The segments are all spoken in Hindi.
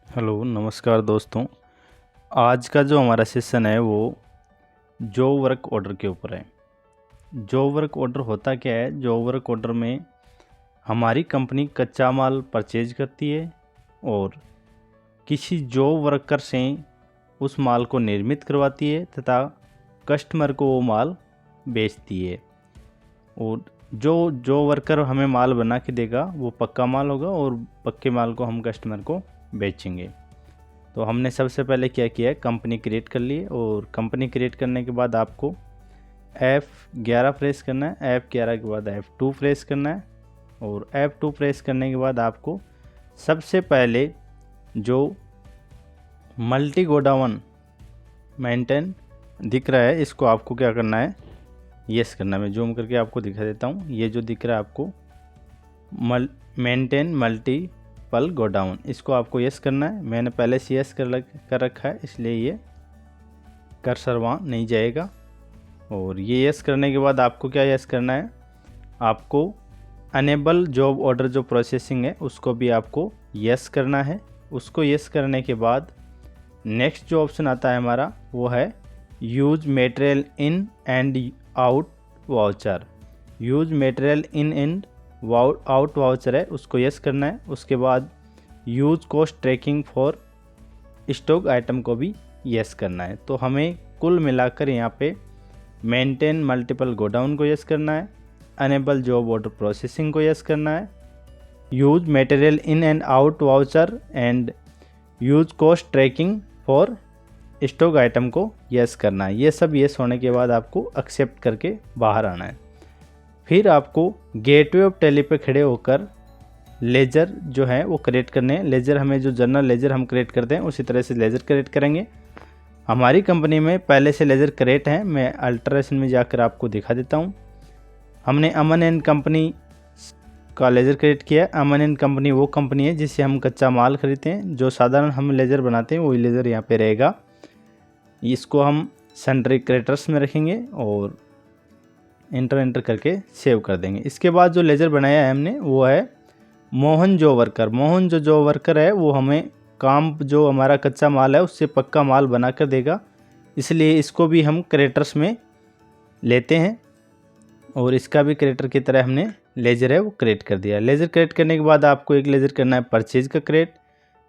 हेलो नमस्कार दोस्तों। आज का जो हमारा सेशन है वो जॉब वर्क ऑर्डर के ऊपर है। जॉब वर्क ऑर्डर होता क्या है? जॉब वर्क ऑर्डर में हमारी कंपनी कच्चा माल परचेज करती है और किसी जॉब वर्कर से उस माल को निर्मित करवाती है तथा कस्टमर को वो माल बेचती है। और जो वर्कर हमें माल बना के देगा वो पक्का माल होगा और पक्के माल को हम कस्टमर को बेचेंगे। तो हमने सबसे पहले क्या किया है, कंपनी क्रिएट कर ली है। और कंपनी क्रिएट करने के बाद आपको F11 प्रेस करना है। F11 के बाद F2 प्रेस करना है। और F2 प्रेस करने के बाद आपको सबसे पहले जो मल्टी गोडाउन मेंटेन दिख रहा है इसको आपको क्या करना है, यस करना है। मैं जूम करके आपको दिखा देता हूँ। ये जो दिख रहा है आपको मेंटेन मल्टीपल गोडाउन, इसको आपको यस करना है। मैंने पहले से यस कर रखा है इसलिए ये कर्सर वहाँ नहीं जाएगा। और ये यस करने के बाद आपको क्या यस करना है, आपको अनेबल जॉब ऑर्डर जो प्रोसेसिंग है उसको भी आपको यस करना है। उसको यस करने के बाद नेक्स्ट जो ऑप्शन आता है हमारा वो है use material in and out voucher. Use material in and out voucher है, उसको यस करना है। उसके बाद use cost tracking for stock item को भी यस करना है। तो हमें कुल मिलाकर यहाँ पे मेंटेन मल्टीपल गोडाउन को यस करना है, अनेबल जॉब ऑर्डर प्रोसेसिंग को यस करना है, use material in and out voucher and use cost tracking for stock item को यस करना है। ये सब यस होने के बाद आपको एक्सेप्ट करके बाहर आना है। फिर आपको गेटवे ऑफ टैली पे खड़े होकर लेजर जो है वो क्रिएट करने हैं। लेजर हमें जो जनरल लेजर हम क्रिएट करते हैं उसी तरह से लेजर क्रिएट करेंगे। हमारी कंपनी में पहले से लेजर क्रिएट है, मैं अल्ट्रेशन में जाकर आपको दिखा देता हूँ। हमने अमन एंड कंपनी का लेजर क्रिएट किया है। अमन एंड कंपनी वो कंपनी है जिससे हम कच्चा माल खरीदते हैं। जो साधारण हम लेजर बनाते हैं वही लेजर यहाँ पे रहेगा। इसको हम सन्ड्री क्रिएटर्स में रखेंगे और एंटर करके सेव कर देंगे। इसके बाद जो लेजर बनाया है हमने वो है मोहन जो वर्कर। मोहन जो वर्कर है वो हमें काम जो हमारा कच्चा माल है उससे पक्का माल बना कर देगा, इसलिए इसको भी हम क्रिएटर्स में लेते हैं। और इसका भी क्रिएटर की तरह हमने लेजर है वो क्रिएट कर दिया। लेजर क्रिएट करने के बाद आपको एक लेजर करना है परचेज का क्रिएट।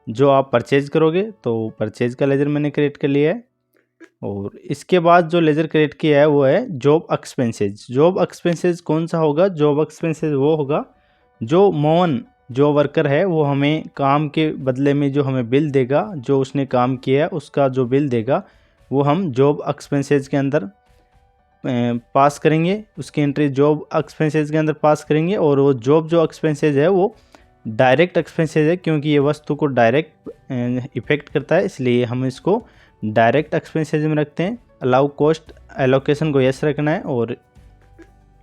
जो आप परचेज करोगे तो परचेज का लेजर मैंने क्रिएट कर लिया है। और इसके बाद जो लेजर क्रिएट किया है वो है जॉब एक्सपेंसेज। जॉब एक्सपेंसेज कौन सा होगा? जॉब एक्सपेंसेज वो होगा जो मोहन जो वर्कर है वो हमें काम के बदले में जो हमें बिल देगा, जो उसने काम किया है उसका जो बिल देगा वो हम जॉब एक्सपेंसेज के अंदर पास करेंगे। उसकी एंट्री जॉब एक्सपेंसेज के अंदर पास करेंगे। और वो जॉब जो एक्सपेंसेज है वो डायरेक्ट एक्सपेंसेज है, क्योंकि ये वस्तु को डायरेक्ट इफेक्ट करता है, इसलिए हम इसको डायरेक्ट एक्सपेंसेज में रखते हैं। अलाउ कॉस्ट एलोकेशन को यस रखना है और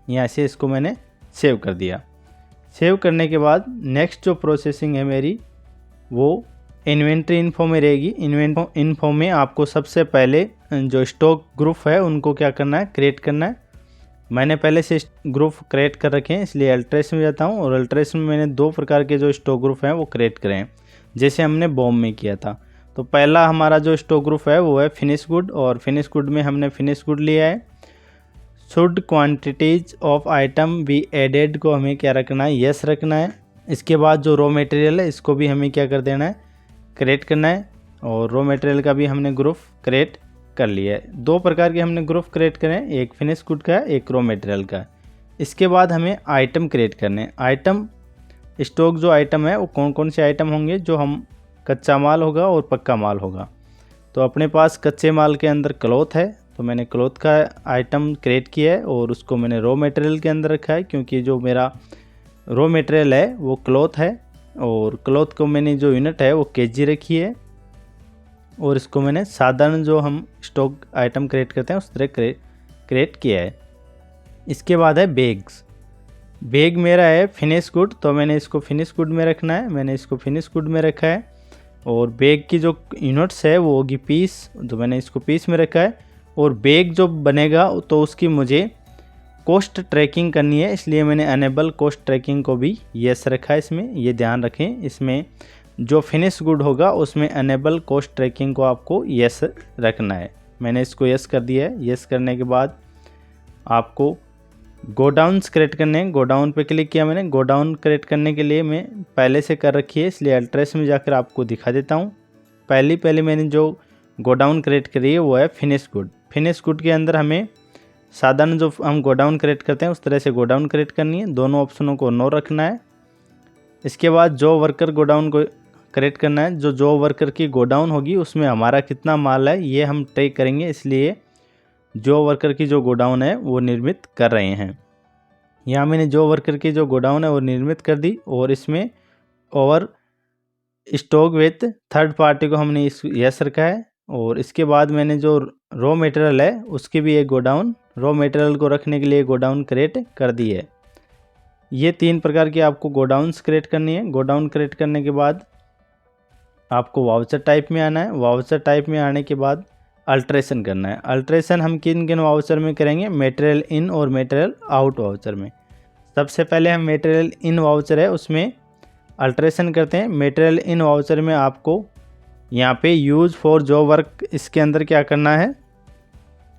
यहाँ से इसको मैंने सेव कर दिया। सेव करने के बाद नेक्स्ट जो प्रोसेसिंग है मेरी वो इन्वेंट्री इन्फो में रहेगी। इन्फो में आपको सबसे पहले जो स्टॉक ग्रुप है उनको क्या करना है, क्रिएट करना है। मैंने पहले से ग्रुप क्रिएट कर रखे हैं इसलिए अल्ट्रेशन में जाता हूँ। और अल्ट्रेशन में मैंने 2 प्रकार के जो स्टॉक ग्रुप हैं वो क्रिएट करे हैं, जैसे हमने बॉम्ब में किया था। तो पहला हमारा जो स्टॉक ग्रुप है वो है फिनिश गुड। और फिनिश गुड में हमने फिनिश गुड लिया है। Should quantities of item be added को हमें क्या रखना है, यस रखना है। इसके बाद जो रॉ मटेरियल है इसको भी हमें क्या कर देना है, क्रिएट करना है। और रॉ मटेरियल का भी हमने ग्रुप क्रिएट कर लिया है। 2 प्रकार के हमने ग्रुप क्रिएट करे हैं, एक फिनिश गुड का है, एक रॉ मटेरियल का है। इसके बाद हमें आइटम क्रिएट करने हैं। आइटम स्टॉक जो आइटम है वो कौन कौन से आइटम होंगे, जो हम कच्चा माल होगा और पक्का माल होगा। तो अपने पास कच्चे माल के अंदर क्लॉथ है, तो मैंने क्लॉथ का आइटम क्रिएट किया है और उसको मैंने रॉ मटेरियल के अंदर रखा है, क्योंकि जो मेरा रॉ मटेरियल है वो क्लॉथ है। और क्लॉथ को मैंने जो यूनिट है वो केजी रखी है। और इसको मैंने साधारण जो हम स्टॉक आइटम क्रिएट करते हैं उस तरह क्रिएट किया है। इसके बाद है बैग्स। बैग मेरा है फिनिश गुड, तो मैंने इसको फिनिश गुड में रखना है, मैंने इसको फिनिश गुड में रखा है। और बैग की जो यूनिट्स है वो होगी पीस, तो मैंने इसको पीस में रखा है। और बैग जो बनेगा तो उसकी मुझे कॉस्ट ट्रैकिंग करनी है, इसलिए मैंने अनेबल कॉस्ट ट्रैकिंग को भी यस रखा है इसमें। ये ध्यान रखें, इसमें जो फिनिश गुड होगा उसमें अनेबल कॉस्ट ट्रैकिंग को आपको यस रखना है। मैंने इसको यस कर दिया है। यस करने के बाद आपको गोडाउन्स क्रिएट करने हैं। गोडाउन पे क्लिक किया मैंने। गोडाउन क्रिएट करने के लिए मैं पहले से कर रखी है, इसलिए अल्ट्रेस में जाकर आपको दिखा देता हूँ। पहले मैंने जो गोडाउन क्रिएट करी है वो है फिनिश गुड। फिनिश गुड के अंदर हमें साधारण जो हम गोडाउन क्रिएट करते हैं उस तरह से गोडाउन क्रिएट करनी है। दोनों ऑप्शनों को नो रखना है। इसके बाद जो वर्कर गोडाउन को क्रिएट करना है, जो वर्कर की गोडाउन होगी उसमें हमारा कितना माल है ये हम ट्रैक करेंगे, इसलिए जो वर्कर की जो गोडाउन है वो निर्मित कर रहे हैं। यहाँ मैंने जो वर्कर की जो गोडाउन है वो निर्मित कर दी और इसमें over stock with third party को हमने इस यस रखा है। और इसके बाद मैंने जो रॉ मटेरियल है उसकी भी एक गोडाउन, रॉ मटेरियल को रखने के लिए गोडाउन क्रिएट कर दी है। ये 3 प्रकार की आपको गोडाउन्स क्रिएट करनी है। गोडाउन क्रिएट करने के बाद आपको वाउचर टाइप में आना है। वाउचर टाइप में आने के बाद अल्ट्रेशन करना है। अल्ट्रेशन हम किन किन वाउचर में करेंगे, मटेरियल इन और मटेरियल आउट वाउचर में। सबसे पहले हम मटेरियल इन वाउचर है उसमें अल्ट्रेशन करते हैं। मटेरियल इन वाउचर में आपको यहाँ पे यूज़ फॉर जो वर्क, इसके अंदर क्या करना है,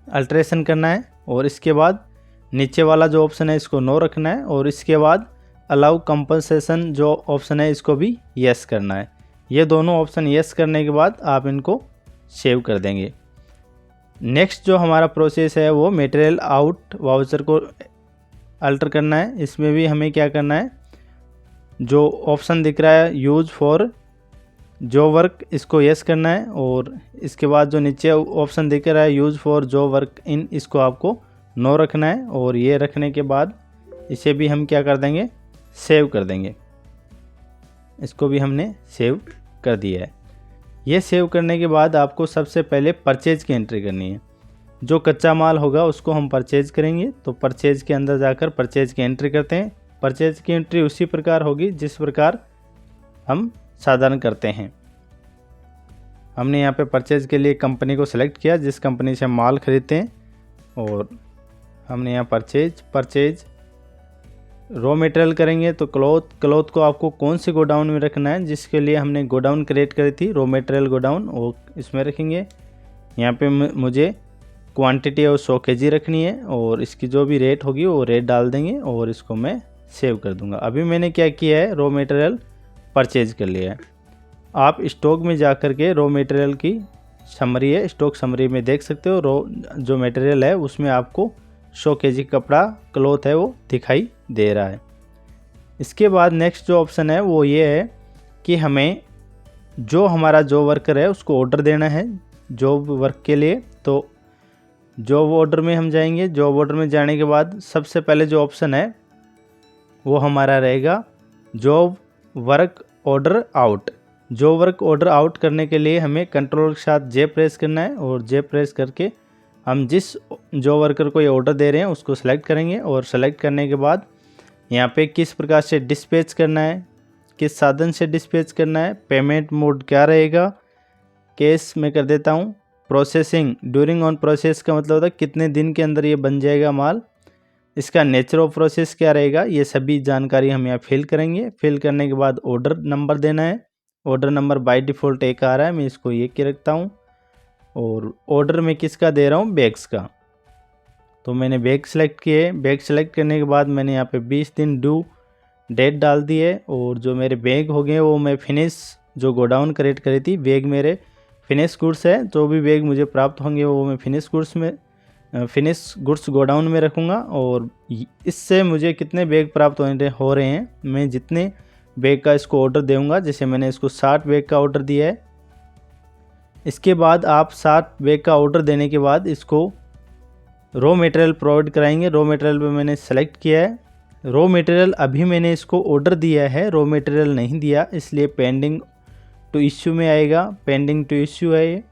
अल्ट्रेशन करना है। और इसके बाद नीचे वाला जो ऑप्शन है इसको नो रखना है। और इसके बाद अलाउ कंपनसेशन जो ऑप्शन है इसको भी यस करना है। ये दोनों ऑप्शन यस करने के बाद आप इनको सेव कर देंगे। नेक्स्ट जो हमारा प्रोसेस है वो मटेरियल आउट वाउचर को अल्टर करना है। इसमें भी हमें क्या करना है, जो ऑप्शन दिख रहा है यूज़ फॉर जो वर्क, इसको यस करना है। और इसके बाद जो नीचे ऑप्शन दिख रहा है यूज़ फॉर जो वर्क इन, इसको आपको नो रखना है। और ये रखने के बाद इसे भी हम क्या कर देंगे, सेव कर देंगे। इसको भी हमने सेव कर दिया है। ये सेव करने के बाद आपको सबसे पहले परचेज की एंट्री करनी है। जो कच्चा माल होगा उसको हम परचेज करेंगे, तो परचेज के अंदर जाकर परचेज की एंट्री करते हैं। परचेज की एंट्री उसी प्रकार होगी जिस प्रकार हम साधारण करते हैं। हमने यहाँ पे परचेज के लिए कंपनी को सिलेक्ट किया जिस कंपनी से हम माल खरीदते हैं। और हमने यहाँ परचेज रॉ मटेरियल करेंगे, तो क्लॉथ को आपको कौन से गोडाउन में रखना है, जिसके लिए हमने गोडाउन क्रिएट करी थी रॉ मटेरियल गोडाउन, वो इसमें रखेंगे। यहाँ पे मुझे क्वांटिटी और 100 kg रखनी है और इसकी जो भी रेट होगी वो रेट डाल देंगे और इसको मैं सेव कर दूंगा। अभी मैंने क्या किया है, रॉ मटेरियल परचेज कर लिया है। आप स्टॉक में जा कर के रॉ मटेरियल की समरी है, स्टॉक समरी में देख सकते हो। रॉ जो मटेरियल है उसमें आपको 100 kg कपड़ा क्लॉथ है वो दिखाई दे रहा है। इसके बाद नेक्स्ट जो ऑप्शन है वो ये है कि हमें जो हमारा जो वर्कर है उसको ऑर्डर देना है जॉब वर्क के लिए। तो जॉब ऑर्डर में हम जाएंगे। जॉब ऑर्डर में जाने के बाद सबसे पहले जो ऑप्शन है वो हमारा रहेगा job work order out. Job work order out करने के लिए हमें कंट्रोल के साथ जे प्रेस करना है और जे प्रेस करके हम जिस जो वर्कर को ये ऑर्डर दे रहे हैं उसको सेलेक्ट करेंगे। और सेलेक्ट करने के बाद यहाँ पे किस प्रकार से डिस्पैच करना है, किस साधन से डिस्पैच करना है, पेमेंट मोड क्या रहेगा, कैश में कर देता हूँ। प्रोसेसिंग ड्यूरिंग ऑन प्रोसेस का मतलब होता है कितने दिन के अंदर ये बन जाएगा माल। इसका नेचर ऑफ प्रोसेस क्या रहेगा, ये सभी जानकारी हम यहाँ फिल करेंगे। फिल करने के बाद ऑर्डर नंबर देना है। ऑर्डर नंबर बाय डिफ़ॉल्ट एक आ रहा है, मैं इसको ये के रखता हूँ। और ऑर्डर में किसका दे रहा हूँ, बैग्स का, तो मैंने बैग सेलेक्ट किए। बैग सेलेक्ट करने के बाद मैंने यहाँ पे 20 दिन ड्यू डेट डाल दी है। और जो मेरे बैग हो गए वो मैं फिनिश जो गोडाउन क्रिएट करी थी, बैग मेरे फिनिश गुड्स है। जो भी बैग मुझे प्राप्त होंगे वो मैं फिनिश गुड्स गोडाउन में रखूँगा। और इससे मुझे कितने बैग प्राप्त हो रहे हैं, मैं जितने बैग का इसको ऑर्डर दूँगा, जैसे मैंने इसको 60 बैग का ऑर्डर दिया है। इसके बाद आप 60 बैग का ऑर्डर देने के बाद इसको रॉ मटेरियल प्रोवाइड कराएंगे। रॉ मटेरियल पे मैंने सेलेक्ट किया है। रॉ मटेरियल अभी मैंने इसको ऑर्डर दिया है, रॉ मटेरियल नहीं दिया, इसलिए पेंडिंग टू इश्यू में आएगा। पेंडिंग टू इश्यू है ये।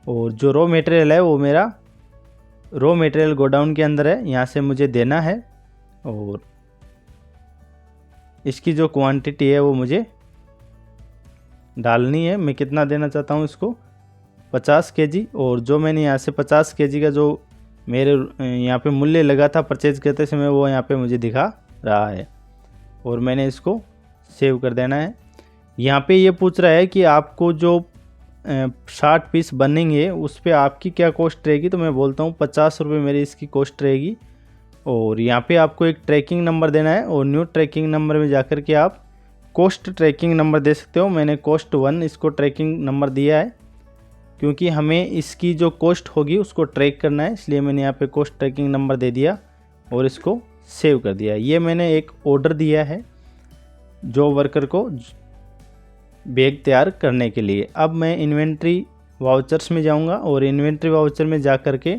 और जो रॉ मटेरियल है वो मेरा रॉ मटेरियल गोडाउन के अंदर है, यहाँ से मुझे देना है। और इसकी जो क्वांटिटी है वो मुझे डालनी है। मैं कितना देना चाहता हूँ इसको, 50 kg। और जो मैंने यहाँ से 50 kg का जो मेरे यहाँ पे मूल्य लगा था परचेज करते समय वो यहाँ पे मुझे दिखा रहा है। और मैंने इसको सेव कर देना है। यहाँ पे ये पूछ रहा है कि आपको जो 60 पीस बनेंगे उस पे आपकी क्या कॉस्ट रहेगी। तो मैं बोलता हूँ 50 रुपये मेरी इसकी कॉस्ट रहेगी। और यहाँ पे आपको एक ट्रैकिंग नंबर देना है और न्यू ट्रैकिंग नंबर में जाकर के आप कॉस्ट ट्रैकिंग नंबर दे सकते हो। मैंने कॉस्ट 1 इसको ट्रैकिंग नंबर दिया है क्योंकि हमें इसकी जो कॉस्ट होगी उसको ट्रैक करना है, इसलिए मैंने यहाँ पे कॉस्ट ट्रैकिंग नंबर दे दिया और इसको सेव कर दिया। ये मैंने एक ऑर्डर दिया है जो वर्कर को बैग तैयार करने के लिए। अब मैं इन्वेंट्री वाउचर्स में जाऊंगा और इन्वेंट्री वाउचर में जा कर के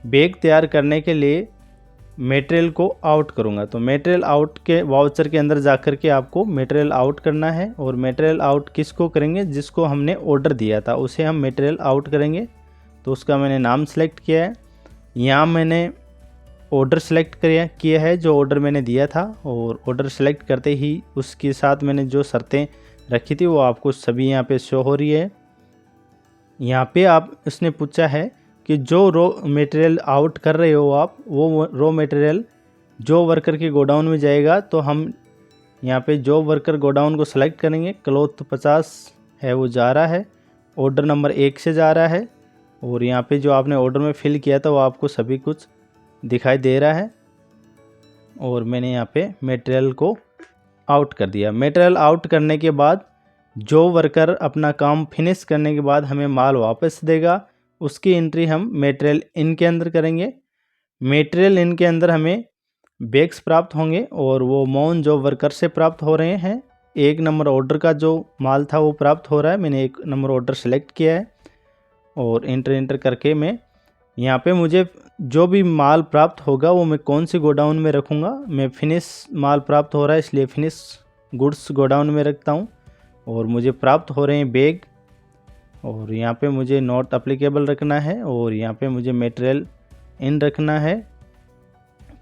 बैग तैयार करने के लिए मटेरियल को आउट करूंगा। तो मटेरियल आउट के वाउचर के अंदर जा कर के आपको मटेरियल आउट करना है। और मटेरियल आउट किसको करेंगे, जिसको हमने ऑर्डर दिया था उसे हम मटेरियल आउट करेंगे। तो उसका मैंने नाम सेलेक्ट किया है। यहाँ मैंने ऑर्डर सेलेक्ट किया है जो ऑर्डर मैंने दिया था, और ऑर्डर सेलेक्ट करते ही उसके साथ मैंने जो शर्तें रखी थी वो आपको सभी यहाँ पे शो हो रही है। यहाँ पे उसने पूछा है कि जो रॉ मटेरियल आउट कर रहे हो आप, वो रॉ मटेरियल जो वर्कर के गोडाउन में जाएगा। तो हम यहाँ पे जो वर्कर गोडाउन को सेलेक्ट करेंगे, क्लॉथ 50 है वो जा रहा है, ऑर्डर नंबर 1 से जा रहा है। और यहाँ पे जो आपने ऑर्डर में फिल किया था वो आपको सभी कुछ दिखाई दे रहा है। और मैंने यहाँ पे मटेरियल को आउट कर दिया। मटेरियल आउट करने के बाद जो वर्कर अपना काम फिनिश करने के बाद हमें माल वापस देगा उसकी एंट्री हम मटेरियल इन के अंदर करेंगे। मटेरियल इन के अंदर हमें बैग्स प्राप्त होंगे और वो मौन जो वर्कर से प्राप्त हो रहे हैं। 1 नंबर ऑर्डर का जो माल था वो प्राप्त हो रहा है। मैंने 1 नंबर ऑर्डर सेलेक्ट किया है और एंटर करके मैं यहाँ पे मुझे जो भी माल प्राप्त होगा वो मैं कौन सी गोडाउन में रखूँगा। मैं फिनिश माल प्राप्त हो रहा है इसलिए फिनिश गुड्स गोडाउन में रखता हूँ। और मुझे प्राप्त हो रहे हैं बैग, और यहाँ पे मुझे नॉट अप्लीकेबल रखना है और यहाँ पे मुझे मटेरियल इन रखना है।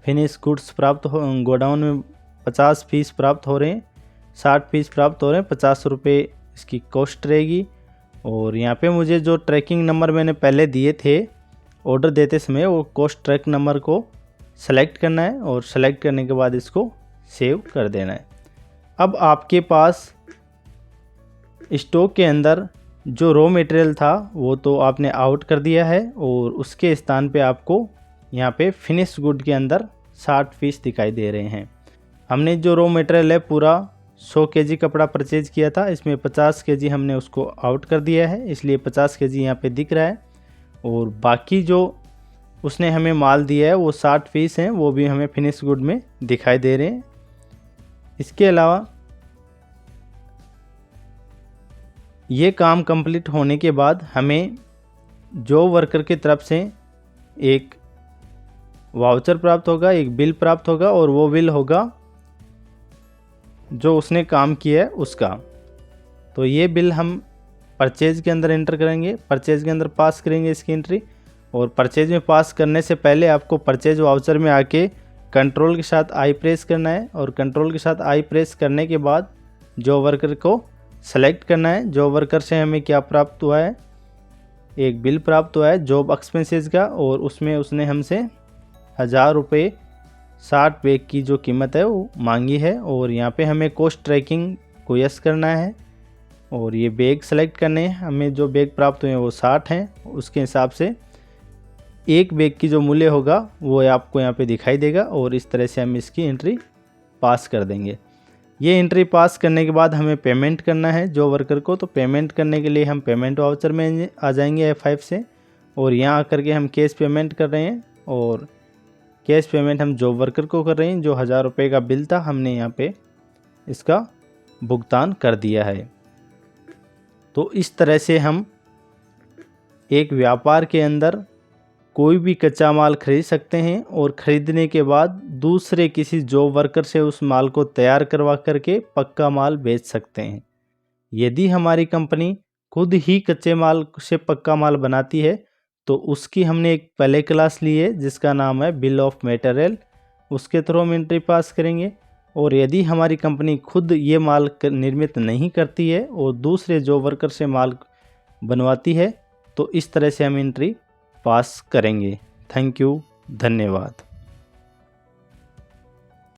फिनिश गुड्स प्राप्त हो गोडाउन में 50 पीस प्राप्त हो रहे हैं, 60 पीस प्राप्त हो रहे हैं, 50 रुपये इसकी कॉस्ट रहेगी। और यहाँ पे मुझे जो ट्रैकिंग नंबर मैंने पहले दिए थे ऑर्डर देते समय, वो कॉस्ट ट्रैक नंबर को सेलेक्ट करना है और सेलेक्ट करने के बाद इसको सेव कर देना है। अब आपके पास स्टॉक के अंदर जो रॉ मटेरियल था वो तो आपने आउट कर दिया है और उसके स्थान पे आपको यहाँ पे फिनिश गुड के अंदर 60 पीस दिखाई दे रहे हैं। हमने जो रॉ मटेरियल है पूरा 100 केजी कपड़ा परचेज किया था, इसमें 50 केजी हमने उसको आउट कर दिया है इसलिए 50 केजी यहाँ पे दिख रहा है। और बाकी जो उसने हमें माल दिया है वो 60 पीस हैं, वो भी हमें फिनिश गुड में दिखाई दे रहे हैं। इसके अलावा ये काम कंप्लीट होने के बाद हमें जो वर्कर की तरफ से एक वाउचर प्राप्त होगा, एक बिल प्राप्त होगा, और वो बिल होगा जो उसने काम किया है उसका। तो ये बिल हम परचेज के अंदर एंटर करेंगे, परचेज के अंदर पास करेंगे इसकी एंट्री। और परचेज में पास करने से पहले आपको परचेज वाउचर में आके कंट्रोल के साथ आई प्रेस करना है, और कंट्रोल के साथ आई प्रेस करने के बाद जो वर्कर को सेलेक्ट करना है। जो वर्कर से हमें क्या प्राप्त हुआ है, एक बिल प्राप्त हुआ है जॉब एक्सपेंसेस का, और उसमें उसने हमसे 1000 रुपये 60 बैग की जो कीमत है वो मांगी है। और यहाँ पे हमें कॉस्ट ट्रैकिंग को यस करना है और ये बैग सेलेक्ट करने हैं। हमें जो बैग प्राप्त हुए हैं वो 60 हैं, उसके हिसाब से एक बैग की जो मूल्य होगा वो आपको यहाँ पे दिखाई देगा। और इस तरह से हम इसकी एंट्री पास कर देंगे। ये एंट्री पास करने के बाद हमें पेमेंट करना है जो वर्कर को। तो पेमेंट करने के लिए हम पेमेंट वाउचर में आ जाएंगे F5 से, और यहाँ आकर के हम कैश पेमेंट कर रहे हैं। और कैश पेमेंट हम जॉब वर्कर को कर रहे हैं। जो 1000 रुपये का बिल था हमने यहाँ पे इसका भुगतान कर दिया है। तो इस तरह से हम एक व्यापार के अंदर कोई भी कच्चा माल खरीद सकते हैं और ख़रीदने के बाद दूसरे किसी जॉब वर्कर से उस माल को तैयार करवा करके पक्का माल बेच सकते हैं। यदि हमारी कंपनी खुद ही कच्चे माल से पक्का माल बनाती है तो उसकी हमने एक पहले क्लास ली है जिसका नाम है बिल ऑफ मटेरियल, उसके थ्रू हम एंट्री पास करेंगे। और यदि हमारी कंपनी खुद ये माल निर्मित नहीं करती है और दूसरे जॉब वर्कर से माल बनवाती है तो इस तरह से हम एंट्री पास करेंगे। थैंक यू, धन्यवाद।